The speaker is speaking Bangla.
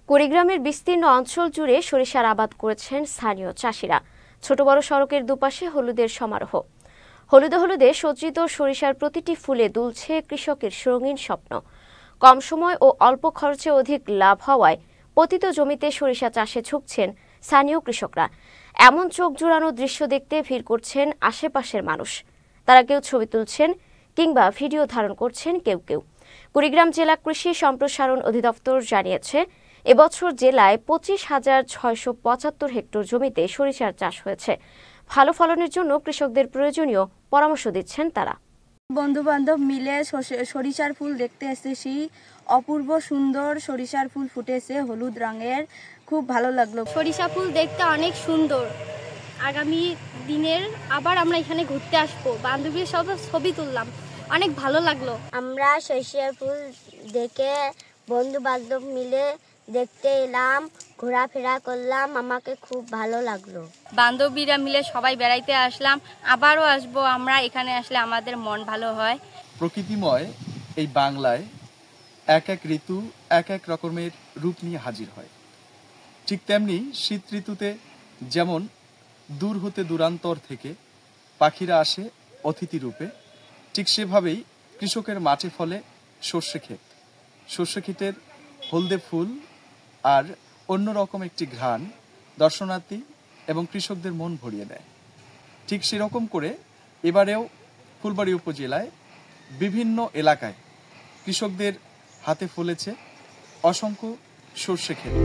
কুড়িগ্রামের বিস্তীর্ণ অঞ্চল জুড়ে সরিষার আবাদ করেছেন স্থানীয় চাষিরা। ছোট বড় সড়কের দুপাশে হলুদের সমারোহ। হলুদে হলুদে সজ্জিত সরিষার প্রতিটি ফুলে দুলছে কৃষকের রঙিন স্বপ্ন। কম সময় ও অল্প খরচে অধিক লাভ হওয়ায় পতিত জমিতে সরিষা চাষে ঝুঁকছেন স্থানীয় কৃষকরা। এমন চোখ জুড়ানো দৃশ্য দেখতে ভিড় করছেন আশেপাশের মানুষ। তারা কেউ ছবি তুলছেন কিংবা ভিডিও ধারণ করছেন কেউ কেউ। কুড়িগ্রাম জেলা কৃষি সম্প্রসারণ অধিদপ্তর জানিয়েছে, এবছর জেলায় 25,675 হেক্টর জমিতে সরিষার চাষ হয়েছে। ভালো ফলনের জন্য কৃষকদের প্রয়োজনীয় পরামর্শ দিচ্ছেন তারা। বন্ধু বান্ধব মিলে সরিষার ফুল দেখতে এসেছি। অপূর্ব সুন্দর সরিষার ফুল ফুটেছে হলুদ রঙের, খুব ভালো লাগলো। সরিষা ফুল দেখতে অনেক সুন্দর। আগামী দিনের আবার আমরা এখানে ঘুরতে আসবো। বান্ধবীর সাথে ছবি তুললাম, অনেক ভালো লাগলো। আমরা সরিষার ফুল দেখে বন্ধু বান্ধব মিলে দেখতে এলাম, ঘোরাফেরা করলাম, আমাকে খুব ভালো লাগলো। বান্ধবীরা মিলে সবাই বেড়াইতে আসলাম, আবারও আসবো। আমরা এখানে আসলে আমাদের মন ভালো হয়। প্রকৃতিময় এই বাংলায় এক এক ঋতু এক এক রকমের রূপ নিয়ে হাজির হয়। ঠিক তেমনি শীত ঋতুতে যেমন দূর হতে দূরান্তর থেকে পাখিরা আসে অতিথি রূপে, ঠিক সেভাবেই কৃষকের মাঠে ফলে সর্ষে ক্ষেত। সর্ষে ক্ষেতের হলদে ফুল আর অন্যরকম একটি ঘ্রাণ দর্শনার্থী এবং কৃষকদের মন ভরিয়ে দেয়। ঠিক সেরকম করে এবারেও ফুলবাড়ী উপজেলায় বিভিন্ন এলাকায় কৃষকদের হাতে ফলেছে অসংখ্য সর্ষে ক্ষেত।